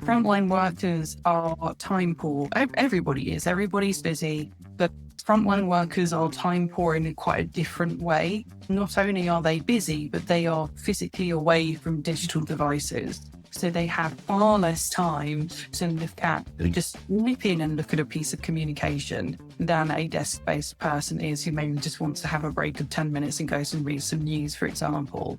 Frontline workers are time poor. Everybody is. Everybody's busy, but frontline workers are time poor in quite a different way. Not only are they busy, but they are physically away from digital devices. So they have far less time to look at, just nip in and look at a piece of communication than a desk-based person is who maybe just wants to have a break of 10 minutes and goes and read some news, for example.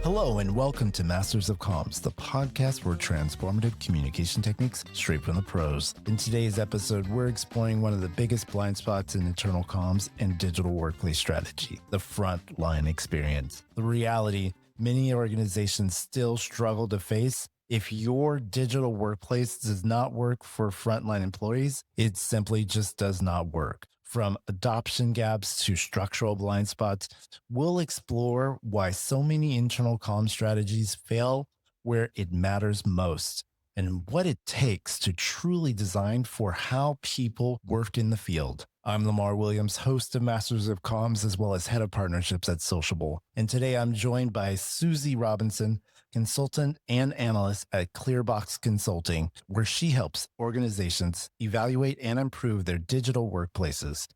Hello and welcome to Masters of Comms, the podcast where transformative communication techniques straight from the pros. In today's episode, we're exploring one of the biggest blind spots in internal comms and digital workplace strategy, the frontline experience. The reality many organizations still struggle to face: if your digital workplace does not work for frontline employees, it simply just does not work. From adoption gaps to structural blind spots, we'll explore why so many internal comm strategies fail where it matters most, and what it takes to truly design for how people work in the field. I'm Lamar Williams, host of Masters of Comms, as well as head of partnerships at Sociable. And today I'm joined by Suzie Robinson, consultant and analyst at ClearBox Consulting, where she helps organizations evaluate and improve their digital workplaces.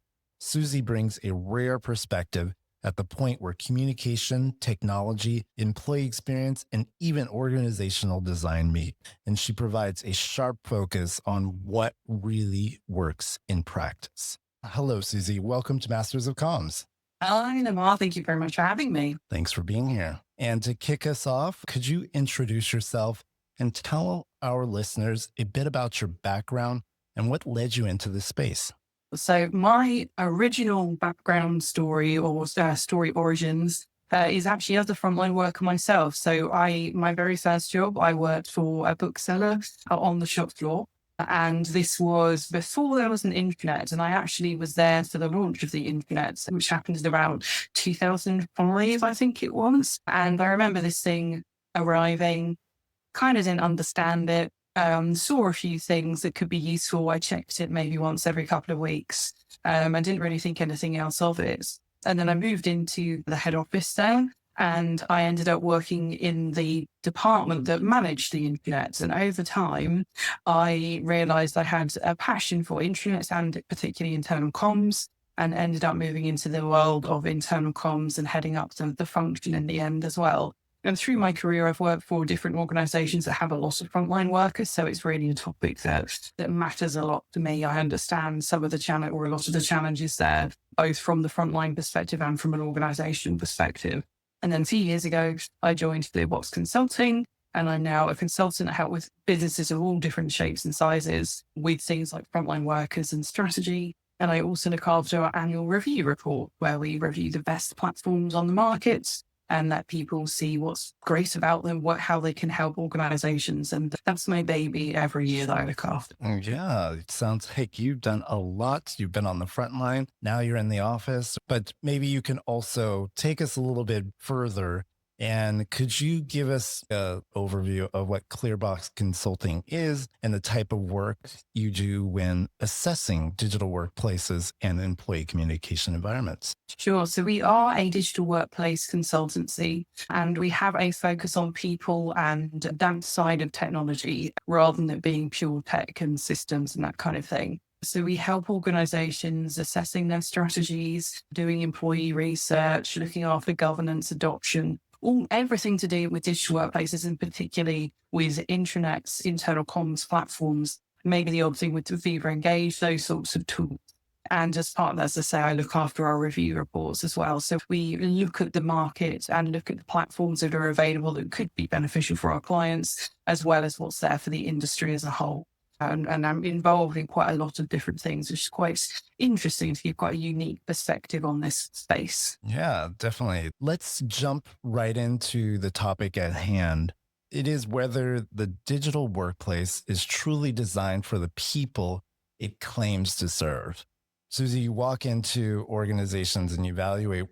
Suzie brings a rare perspective at the point where communication, technology, employee experience, and even organizational design meet. And she provides a sharp focus on what really works in practice. Hello, Suzie. Welcome to Masters of Comms. Hi, Lamar. Thank you very much for having me. Thanks for being here. And to kick us off, could you introduce yourself and tell our listeners a bit about your background and what led you into this space? So my original background story or story origins is actually as a frontline worker myself. So my very first job, I worked for a bookseller on the shop floor. And this was before there was an internet. And I actually was there for the launch of the internet, which happened around 2005, I think it was. And I remember this thing arriving, kind of didn't understand it, saw a few things that could be useful. I checked it maybe once every couple of weeks. I didn't really think anything else of it. And then I moved into the head office there. And I ended up working in the department that managed the internet. And over time, I realized I had a passion for internet and particularly internal comms, and ended up moving into the world of internal comms and heading up the function in the end as well. And through my career, I've worked for different organizations that have a lot of frontline workers. So it's really a topic that matters a lot to me. I understand some of the challenge or a lot of the challenges there, both from the frontline perspective and from an organization perspective. And then a few years ago, I joined ClearBox Consulting, and I'm now a consultant. I help with businesses of all different shapes and sizes with things like frontline workers and strategy. And I also look after our annual review report, where we review the best platforms on the market and let people see what's great about them, how they can help organizations. And that's my baby every year that I look after. Yeah, it sounds like you've done a lot. You've been on the front line. Now you're in the office, but maybe you can also take us a little bit further. And could you give us an overview of what ClearBox Consulting is and the type of work you do when assessing digital workplaces and employee communication environments? Sure. So we are a digital workplace consultancy, and we have a focus on people and that side of technology rather than it being pure tech and systems and that kind of thing. So we help organizations assessing their strategies, doing employee research, looking after governance, adoption, everything to do with digital workplaces, and particularly with intranets, internal comms platforms, maybe the odd thing with Viva Engage, those sorts of tools. And as part of that, as I say, I look after our review reports as well. So we look at the market and look at the platforms that are available that could be beneficial for our clients, as well as what's there for the industry as a whole. And I'm involved in quite a lot of different things, which is quite interesting to give quite a unique perspective on this space. Yeah, definitely. Let's jump right into the topic at hand. It is whether the digital workplace is truly designed for the people it claims to serve. Suzie, you walk into organizations and you evaluate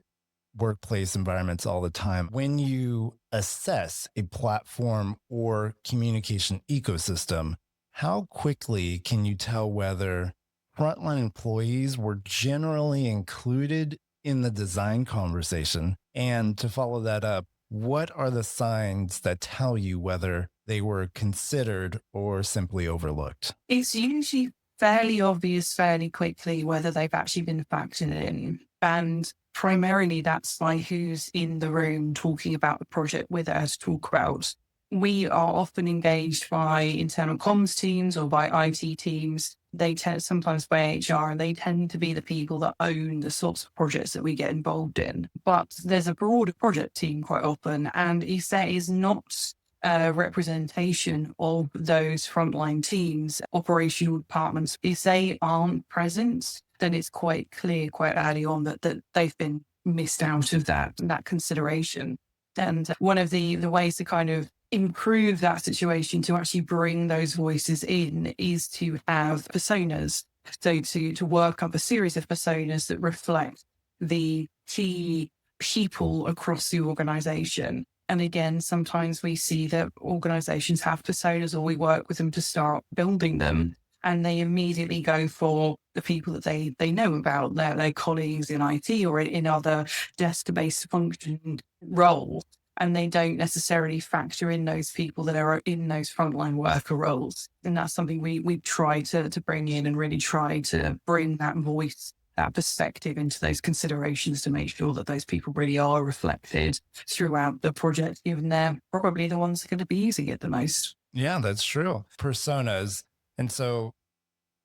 workplace environments all the time. When you assess a platform or communication ecosystem, how quickly can you tell whether frontline employees were generally included in the design conversation? And to follow that up, what are the signs that tell you whether they were considered or simply overlooked? It's usually fairly obvious fairly quickly whether they've actually been factored in. And primarily that's by who's in the room talking about the project with us to talk about. We are often engaged by internal comms teams or by IT teams. They tend sometimes by HR, and they tend to be the people that own the sorts of projects that we get involved in. But there's a broader project team quite often. And if there is not representation of those frontline teams, operational departments, if they aren't present, then it's quite clear quite early on that they've been missed out of that consideration. And one of the ways to kind of improve that situation, to actually bring those voices in, is to have personas. So to work up a series of personas that reflect the key people across the organization. And again, sometimes we see that organizations have personas, or we work with them to start building them, and they immediately go for the people that they know about, their colleagues in IT or in other desk-based function roles. And they don't necessarily factor in those people that are in those frontline worker roles. And that's something we try to bring in, and really try to bring that voice, that perspective into those considerations, to make sure that those people really are reflected throughout the project, given they're probably the ones that are going to be using it the most. Yeah, that's true. Personas. And so,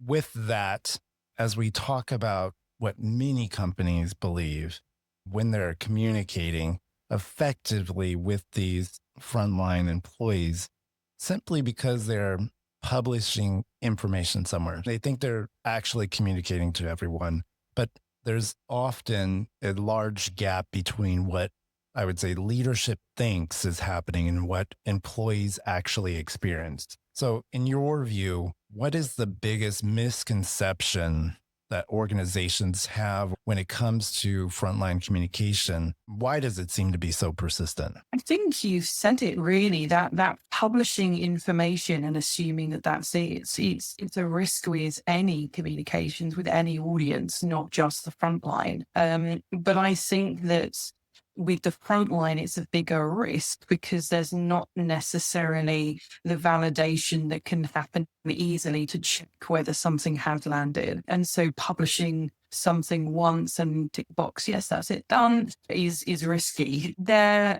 with that, as we talk about what many companies believe when they're communicating effectively with these frontline employees, simply because they're publishing information somewhere, they think they're actually communicating to everyone. But there's often a large gap between what I would say leadership thinks is happening and what employees actually experienced. So, in your view, what is the biggest misconception that organizations have when it comes to frontline communication? Why does it seem to be so persistent? I think you've said it really, that publishing information and assuming that that's it. It's a risk with any communications, with any audience, not just the frontline. But I think that with the frontline, it's a bigger risk because there's not necessarily the validation that can happen easily to check whether something has landed. And so publishing something once and tick box, yes, that's it, done, is risky. There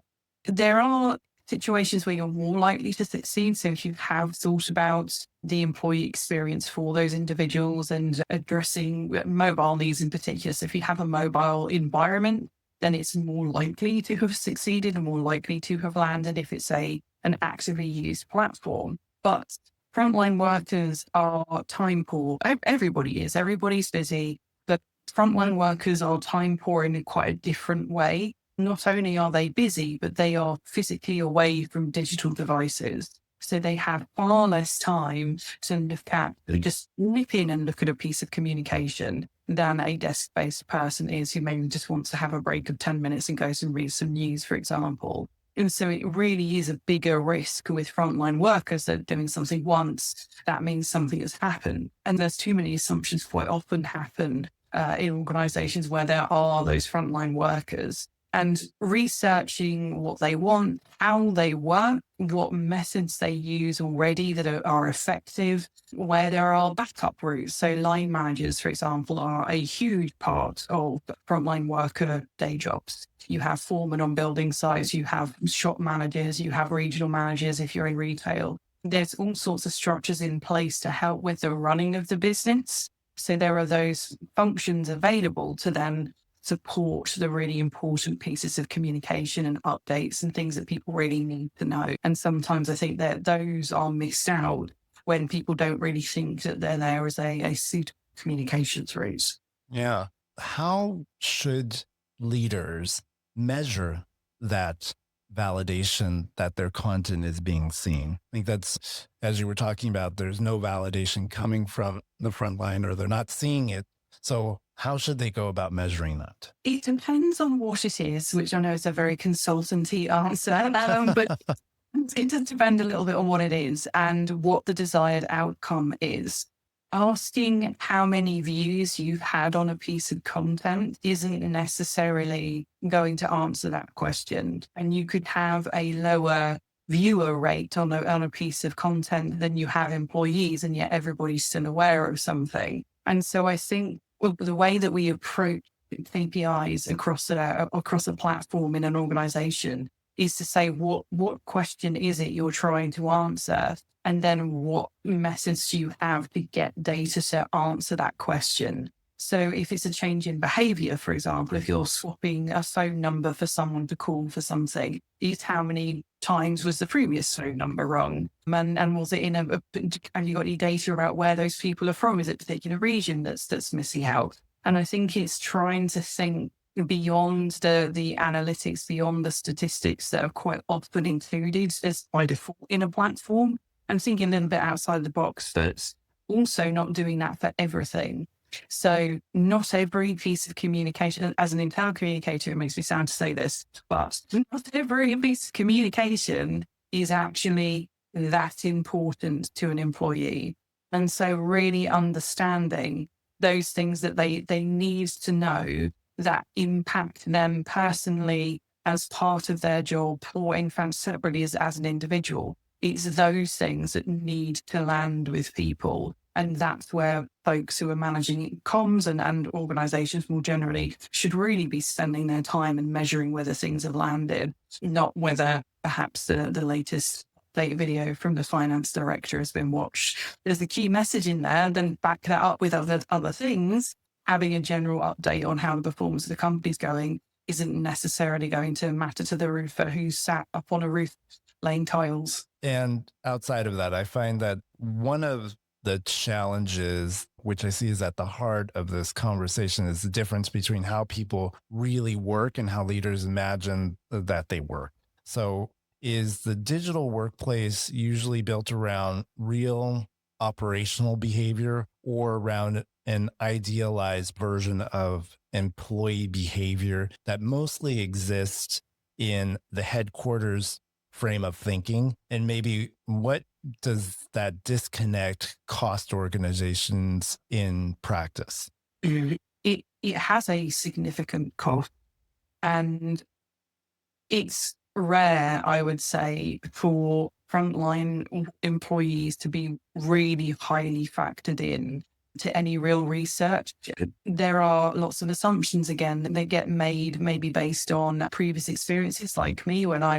are situations where you're more likely to succeed. So if you have thought about the employee experience for those individuals and addressing mobile needs in particular, so if you have a mobile environment, then it's more likely to have succeeded and more likely to have landed if it's an actively used platform. But frontline workers are time poor. Everybody's busy, but frontline workers are time poor in quite a different way. Not only are they busy, but they are physically away from digital devices. So they have far less time to look at, just nip in and look at a piece of communication than a desk-based person is, who maybe just wants to have a break of 10 minutes and goes and reads some news, for example. And so it really is a bigger risk with frontline workers that doing something once, that means something has happened. And there's too many assumptions quite often happen in organizations where there are those frontline workers. And researching what they want, how they work, what methods they use already that are effective, where there are backup routes. So line managers, for example, are a huge part of frontline worker day jobs. You have foremen on building sites, you have shop managers, you have regional managers if you're in retail. There's all sorts of structures in place to help with the running of the business. So there are those functions available to then support the really important pieces of communication and updates and things that people really need to know. And sometimes I think that those are missed out when people don't really think that they're there as a suitable communications route. Yeah. How should leaders measure that validation that their content is being seen? I think that's, as you were talking about, there's no validation coming from the front line, or they're not seeing it. So how should they go about measuring that? It depends on what it is, which I know is a very consultancy answer, but it does depend a little bit on what it is and what the desired outcome is. asking how many views you've had on a piece of content isn't necessarily going to answer that question. And you could have a lower viewer rate on a piece of content than you have employees, and yet everybody's still aware of something. And so I think the way that we approach KPIs across a platform in an organization is to say, what question is it you're trying to answer? And then what methods do you have to get data to answer that question? So if it's a change in behavior, for example, if you're swapping a phone number for someone to call for something, is how many times was the previous phone number wrong? And was it have you got any data about where those people are from? Is it a particular region that's missing out? And I think it's trying to think beyond the analytics, beyond the statistics that are quite often included as by default in a platform, and thinking a little bit outside the box, that's also not doing that for everything. So not every piece of communication, as an internal communicator, it makes me sound to say this, but not every piece of communication is actually that important to an employee. And so really understanding those things that they need to know that impact them personally as part of their job, or in fact separately as an individual. It's those things that need to land with people. And that's where folks who are managing comms and organizations more generally should really be spending their time and measuring whether things have landed, not whether perhaps the latest update video from the finance director has been watched. There's a key message in there, and then back that up with other things. Having a general update on how the performance of the company's going isn't necessarily going to matter to the roofer who's sat up on a roof laying tiles. And outside of that, I find that one of the challenges, which I see is at the heart of this conversation, is the difference between how people really work and how leaders imagine that they work. So is the digital workplace usually built around real operational behavior or around an idealized version of employee behavior that mostly exists in the headquarters frame of thinking? And maybe what does that disconnect cost organizations in practice? It has a significant cost, and it's rare, I would say, for frontline employees to be really highly factored in to any real research. There are lots of assumptions, again, that they get made maybe based on previous experiences, like me when I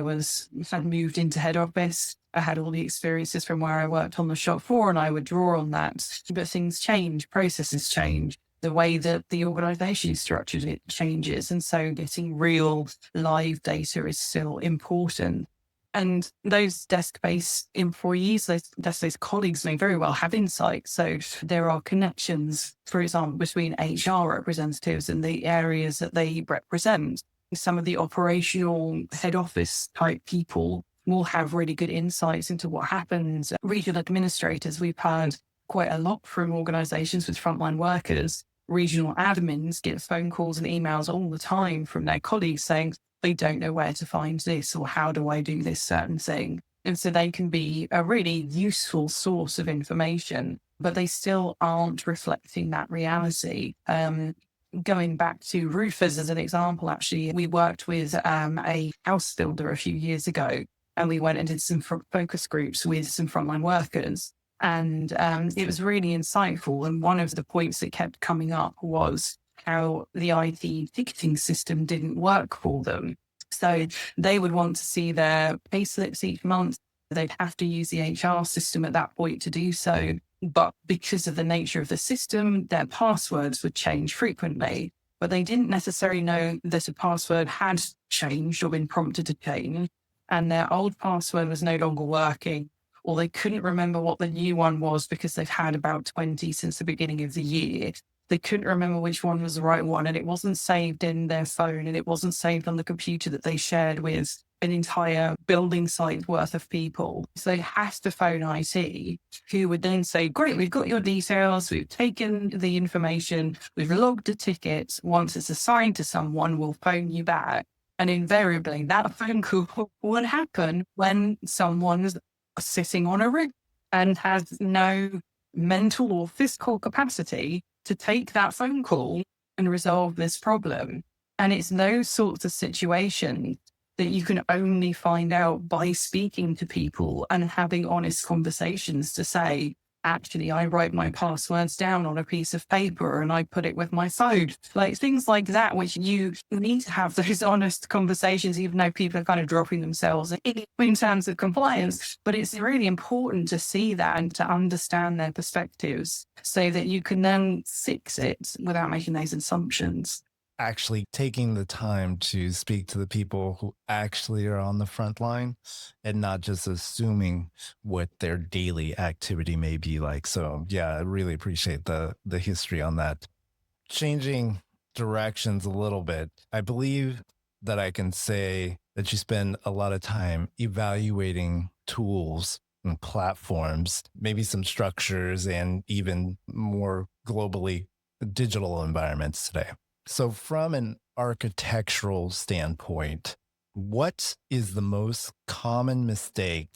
had moved into head office. I had all the experiences from where I worked on the shop floor, and I would draw on that. But things change, processes change. The way that the organization is structured, it changes. And so getting real live data is still important. And those desk-based employees, those desk-based colleagues may very well have insight. So there are connections, for example, between HR representatives and the areas that they represent. Some of the operational head office type people will have really good insights into what happens. Regional administrators, we've heard quite a lot from organizations with frontline workers. Regional admins get phone calls and emails all the time from their colleagues saying, they don't know where to find this, or how do I do this certain thing? And so they can be a really useful source of information, but they still aren't reflecting that reality. Going back to roofers as an example, actually, we worked with a house builder a few years ago, and we went and did some focus groups with some frontline workers. And it was really insightful. And one of the points that kept coming up was how the IT ticketing system didn't work for them. So they would want to see their pay slips each month. They'd have to use the HR system at that point to do so. But because of the nature of the system, their passwords would change frequently. But they didn't necessarily know that a password had changed or been prompted to change, and their old password was no longer working, or they couldn't remember what the new one was because they've had about 20 since the beginning of the year. They couldn't remember which one was the right one, and it wasn't saved in their phone, and it wasn't saved on the computer that they shared with an entire building site worth of people. So they have to phone IT, who would then say, great, we've got your details, we've taken the information, we've logged a ticket. Once it's assigned to someone, we'll phone you back. And invariably, that phone call would happen when someone's sitting on a roof and has no mental or physical capacity to take that phone call and resolve this problem. And it's those sorts of situations that you can only find out by speaking to people and having honest conversations to say, actually, I write my passwords down on a piece of paper and I put it with my phone. Like things like that, which you need to have those honest conversations, even though people are kind of dropping themselves in terms of compliance. But it's really important to see that and to understand their perspectives so that you can then fix it without making those assumptions. Actually taking the time to speak to the people who actually are on the front line and not just assuming what their daily activity may be like. So yeah, I really appreciate the history on that. Changing directions a little bit, I believe that I can say that you spend a lot of time evaluating tools and platforms, maybe some structures, and even more globally, digital environments today. So, from an architectural standpoint, what is the most common mistake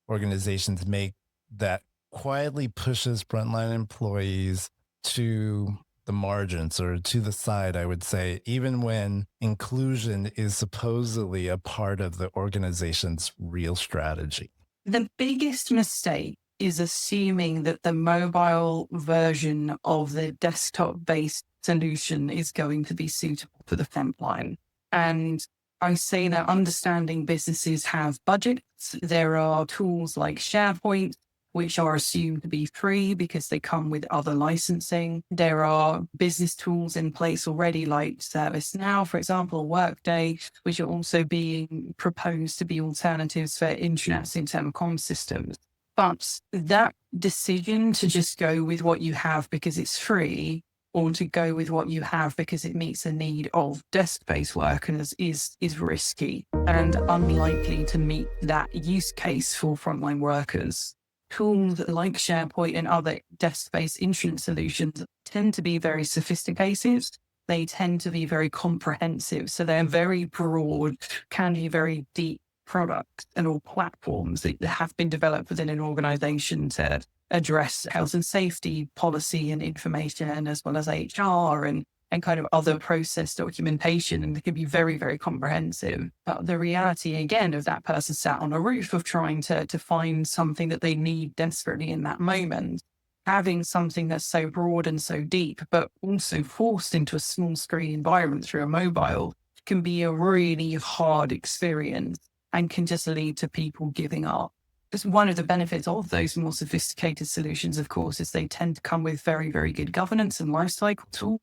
organizations make that quietly pushes frontline employees to the margins or to the side, I would say, even when inclusion is supposedly a part of the organization's real strategy? The biggest mistake is assuming that the mobile version of the desktop-based solution is going to be suitable for the frontline. And I say that understanding businesses have budgets. There are tools like SharePoint, which are assumed to be free because they come with other licensing. There are business tools in place already like ServiceNow, for example, Workday, which are also being proposed to be alternatives for internet and telecom systems. But that decision to just go with what you have because it's free or to go with what you have because it meets the need of desk-based workers is risky and unlikely to meet that use case for frontline workers. Tools like SharePoint and other desk-based insurance solutions tend to be very sophisticated. They tend to be very comprehensive. So they're very broad, can be very deep products and all platforms that have been developed within an organization to address health and safety policy and information, as well as HR and kind of other process documentation. And they can be very, very comprehensive. But the reality, again, of that person sat on a roof of trying to find something that they need desperately in that moment, having something that's so broad and so deep, but also forced into a small screen environment through a mobile can be a really hard experience and can just lead to people giving up. Just one of the benefits of those more sophisticated solutions, of course, is they tend to come with very, very good governance and lifecycle tools.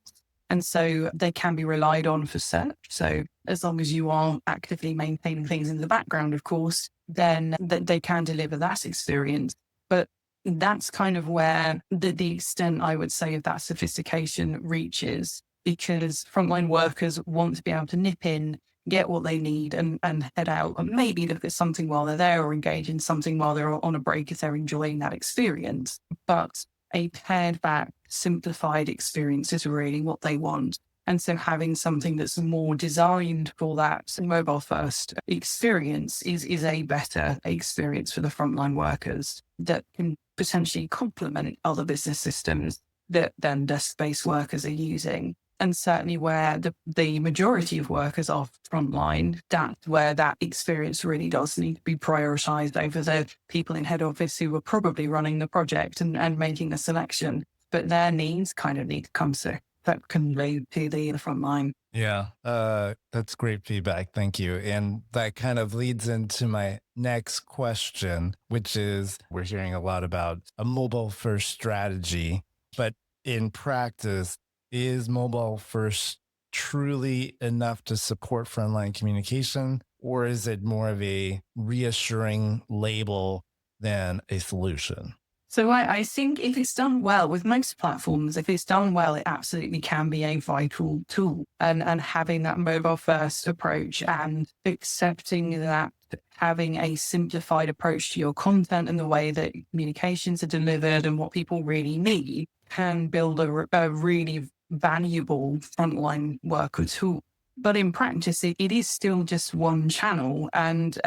And so they can be relied on for search. So as long as you are actively maintaining things in the background, of course, then they can deliver that experience. But that's kind of where the extent, I would say, of that sophistication reaches, because frontline workers want to be able to nip in, get what they need and head out and maybe look at something while they're there or engage in something while they're on a break if they're enjoying that experience. But a pared back, simplified experience is really what they want. And so having something that's more designed for that mobile first experience is a better experience for the frontline workers that can potentially complement other business systems that then desk-based workers are using. And certainly where the majority of workers are frontline, that's where that experience really does need to be prioritized over the people in head office who are probably running the project and making the selection. But their needs kind of need to come so that can lead to the frontline. Yeah, that's great feedback. Thank you. And that kind of leads into my next question, which is we're hearing a lot about a mobile first strategy, but in practice, is mobile first truly enough to support frontline communication, or is it more of a reassuring label than a solution? So I think if it's done well with most platforms, if it's done well, it absolutely can be a vital tool. And having that mobile first approach and accepting that having a simplified approach to your content and the way that communications are delivered and what people really need can build a really valuable frontline worker tool. But in practice, it is still just one channel. And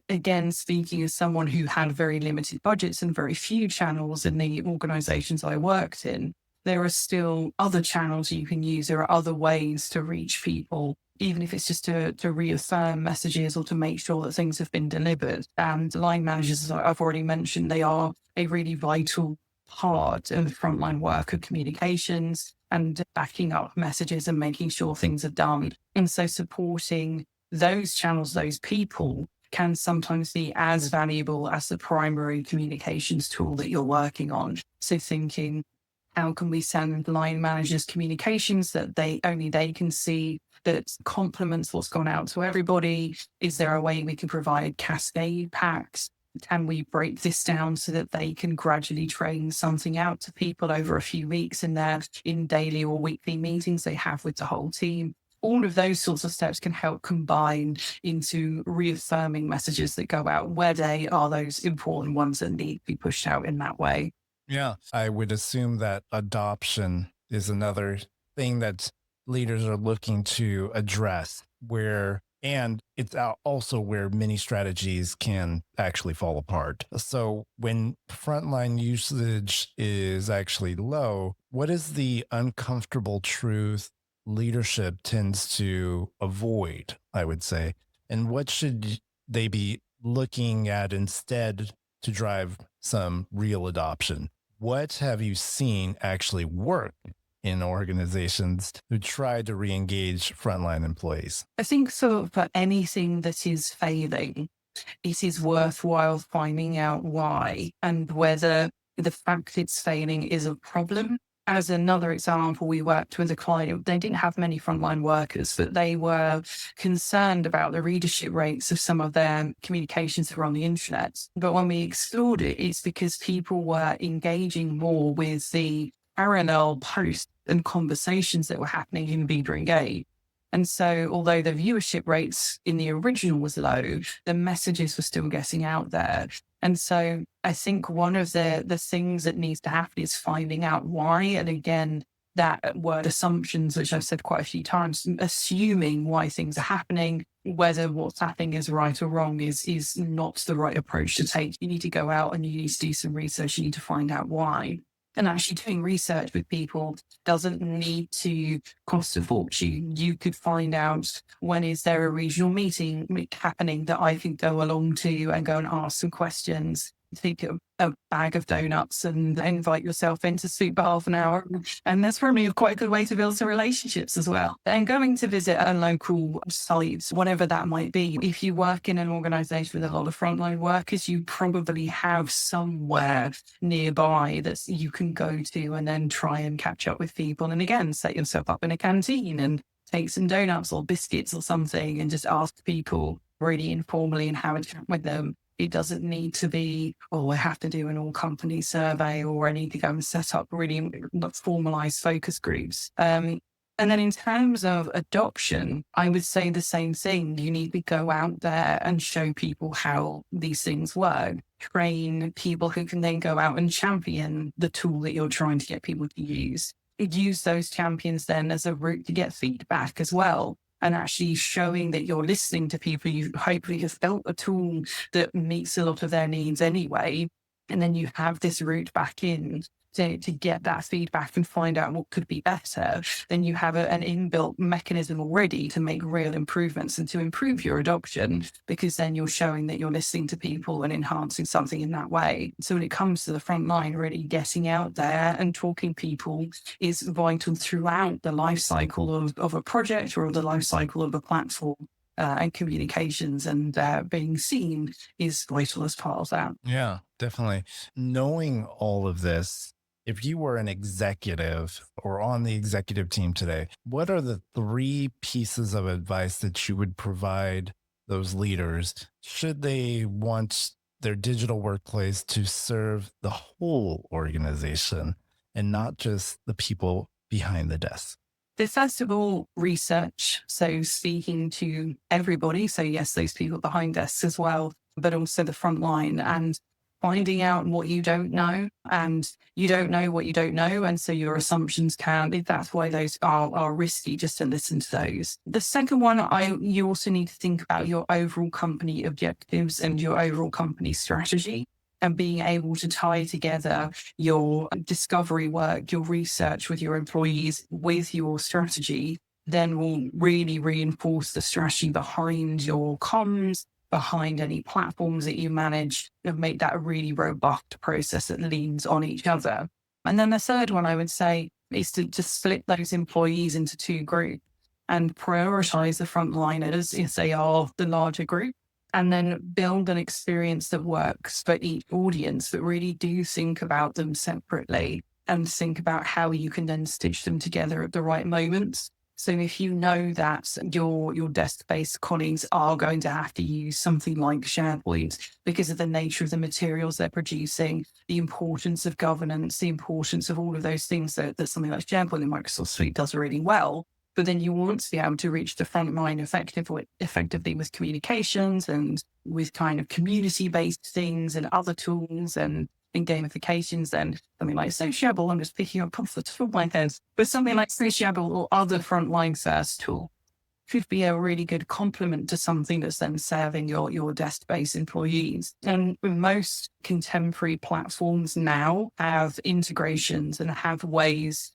again, speaking as someone who had very limited budgets and very few channels in the organizations I worked in, there are still other channels you can use. There are other ways to reach people, even if it's just to reaffirm messages or to make sure that things have been delivered. And line managers, as I've already mentioned, they are a really vital part of the frontline work of communications and backing up messages and making sure things are done. And so supporting those channels, those people, can sometimes be as valuable as the primary communications tool that you're working on. So thinking, how can we send line managers communications that only they can see, that complements what's gone out to everybody? Is there a way we can provide cascade packs? Can we break this down so that they can gradually train something out to people over a few weeks in daily or weekly meetings they have with the whole team? All of those sorts of steps can help combine into reaffirming messages that go out. Where they are those important ones that need to be pushed out in that way. Yeah. I would assume that adoption is another thing that leaders are looking to address, and it's also where many strategies can actually fall apart. So when frontline usage is actually low, what is the uncomfortable truth leadership tends to avoid, I would say? And what should they be looking at instead to drive some real adoption? What have you seen actually work in organizations who try to re-engage frontline employees? I think for anything that is failing, it is worthwhile finding out why and whether the fact it's failing is a problem. As another example, we worked with a client. They didn't have many frontline workers, but they were concerned about the readership rates of some of their communications that were on the internet. But when we explored it, it's because people were engaging more with the parallel posts and conversations that were happening in Leader Engage. And so, although the viewership rates in the original was low, the messages were still getting out there. And so I think one of the things that needs to happen is finding out why. And again, that word assumptions, which I've said quite a few times, assuming why things are happening, whether what's happening is right or wrong is not the right approach to take. You need to go out and you need to do some research. You need to find out why. And actually doing research with people doesn't need to cost a fortune. You could find out, when is there a regional meeting happening that I can go along to and go and ask some questions. Take a bag of donuts and invite yourself in to speak for half an hour. And that's probably quite a good way to build some relationships as well. And going to visit a local site, whatever that might be. If you work in an organization with a lot of frontline workers, you probably have somewhere nearby that you can go to and then try and catch up with people. And again, set yourself up in a canteen and take some donuts or biscuits or something and just ask people really informally and have a chat with them. It doesn't need to be, I have to do an all company survey, or I need to go and set up really formalized focus groups. And then in terms of adoption, I would say the same thing. You need to go out there and show people how these things work. Train people who can then go out and champion the tool that you're trying to get people to use. Use those champions then as a route to get feedback as well. And actually showing that you're listening to people you hopefully have built a tool that meets a lot of their needs anyway. And then you have this route back in to get that feedback and find out what could be better. Then you have an inbuilt mechanism already to make real improvements and to improve your adoption, because then you're showing that you're listening to people and enhancing something in that way. So when it comes to the front line, really getting out there and talking people is vital throughout the life cycle of a project or the life cycle of a platform. And communications and being seen is vital as part of that. Yeah, definitely. Knowing all of this, if you were an executive or on the executive team today, what are the 3 pieces of advice that you would provide those leaders should they want their digital workplace to serve the whole organization and not just the people behind the desk? The first of all, research. So speaking to everybody. So yes, those people behind desks as well, but also the front line, and finding out what you don't know, and you don't know what you don't know. And so your assumptions that's why those are risky, just to listen to those. The second one, you also need to think about your overall company objectives and your overall company strategy, and being able to tie together your discovery work, your research with your employees, with your strategy, then will really reinforce the strategy behind your comms, behind any platforms that you manage, and make that a really robust process that leans on each other. And then the third one I would say is to just split those employees into two groups and prioritize the frontliners if they are the larger group, and then build an experience that works for each audience, but really do think about them separately and think about how you can then stitch them together at the right moments. So if you know that your desk-based colleagues are going to have to use something like SharePoint because of the nature of the materials they're producing, the importance of governance, the importance of all of those things that something like SharePoint and Microsoft Suite does really well. But then you want to be able to reach the front line effectively with communications and with kind of community-based things and other tools and gamifications, and something like Sociable. I'm just picking up off the top of my head, but something like Sociable or other frontline SaaS tool could be a really good complement to something that's then serving your desk-based employees. And most contemporary platforms now have integrations and have ways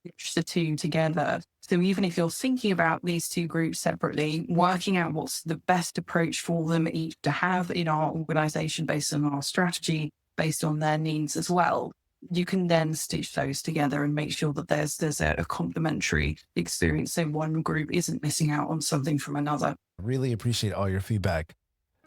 to stitch the two together. So even if you're thinking about these two groups separately, working out what's the best approach for them each to have in our organization based on our strategy, based on their needs as well, you can then stitch those together and make sure that there's a complementary experience, so one group isn't missing out on something from another. Really appreciate all your feedback.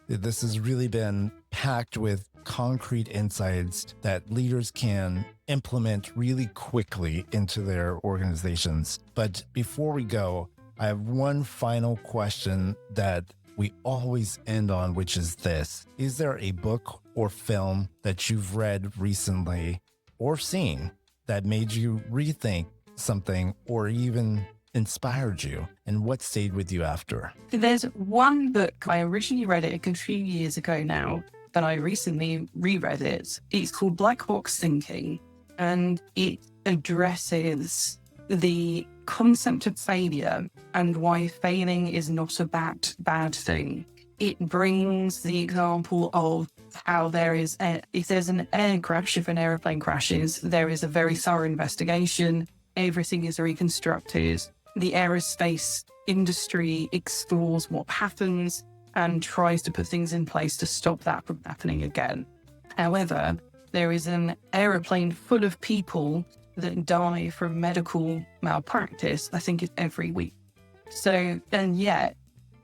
This has really been packed with concrete insights that leaders can implement really quickly into their organizations. But before we go, I have one final question that we always end on, which is this. Is there a book or film that you've read recently or seen that made you rethink something or even inspired you, and what stayed with you after? There's one book, I originally read it a few years ago now, but I recently reread it. It's called Black Box Thinking, and it addresses the concept of failure and why failing is not a bad thing. It brings the example of how if there's an air crash, if an airplane crashes, there is a very thorough investigation. Everything is reconstructed. The aerospace industry explores what happens and tries to put things in place to stop that from happening again. However, there is an aeroplane full of people that die from medical malpractice, I think it's every week. So, and yet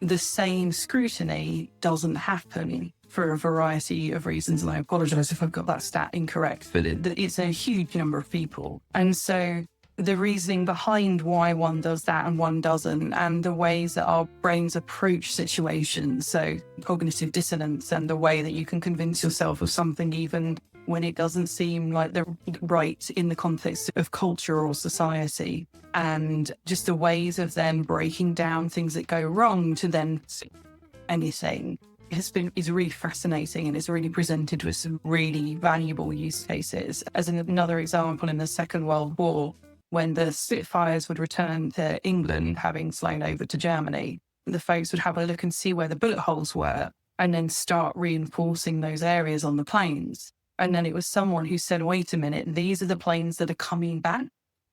the same scrutiny doesn't happen for a variety of reasons. And I apologize if I've got that stat incorrect, but it's a huge number of people. And so the reasoning behind why one does that and one doesn't, and the ways that our brains approach situations, so cognitive dissonance and the way that you can convince yourself of something even when it doesn't seem like they're right in the context of culture or society, and just the ways of them breaking down things that go wrong to then anything is really fascinating, and it's really presented with some really valuable use cases. As another example, in the Second World War, when the Spitfires would return to England, having flown over to Germany, the folks would have a look and see where the bullet holes were, and then start reinforcing those areas on the planes. And then it was someone who said, wait a minute, these are the planes that are coming back.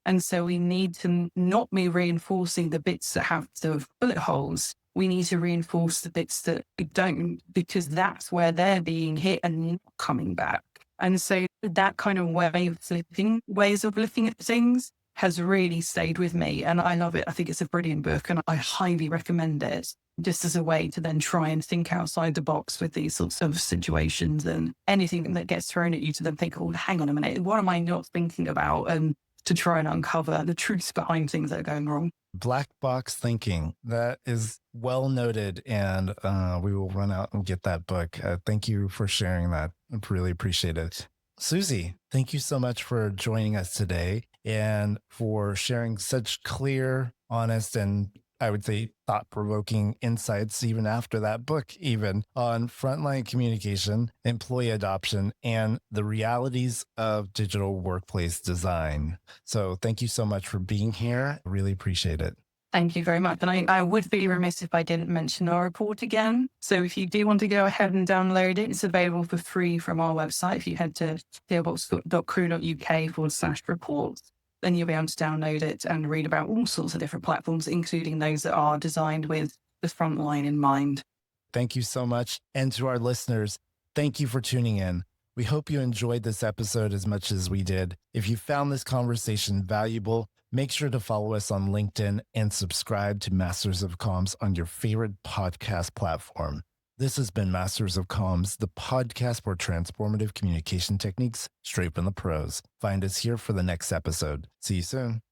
And so we need to not be reinforcing the bits that have the bullet holes. We need to reinforce the bits that don't, because that's where they're being hit and not coming back. And so that kind of ways of looking at things has really stayed with me, and I love it. I think it's a brilliant book, and I highly recommend it, just as a way to then try and think outside the box with these sorts of situations, and anything that gets thrown at you to then think, oh, hang on a minute, what am I not thinking about? And to try and uncover the truth behind things that are going wrong. Black box thinking, that is well noted, and we will run out and get that book. Thank you for sharing that. I really appreciate it. Suzie, thank you so much for joining us today and for sharing such clear, honest, and I would say, thought-provoking insights even after that book, even on frontline communication, employee adoption, and the realities of digital workplace design. So thank you so much for being here. Really appreciate it. Thank you very much. And I would be remiss if I didn't mention our report again. So if you do want to go ahead and download it, it's available for free from our website. If you head to clearbox.crew.uk/reports, then you'll be able to download it and read about all sorts of different platforms, including those that are designed with the frontline in mind. Thank you so much. And to our listeners, thank you for tuning in. We hope you enjoyed this episode as much as we did. If you found this conversation valuable, make sure to follow us on LinkedIn and subscribe to Masters of Comms on your favorite podcast platform. This has been Masters of Comms, the podcast for transformative communication techniques straight from the pros. Find us here for the next episode. See you soon.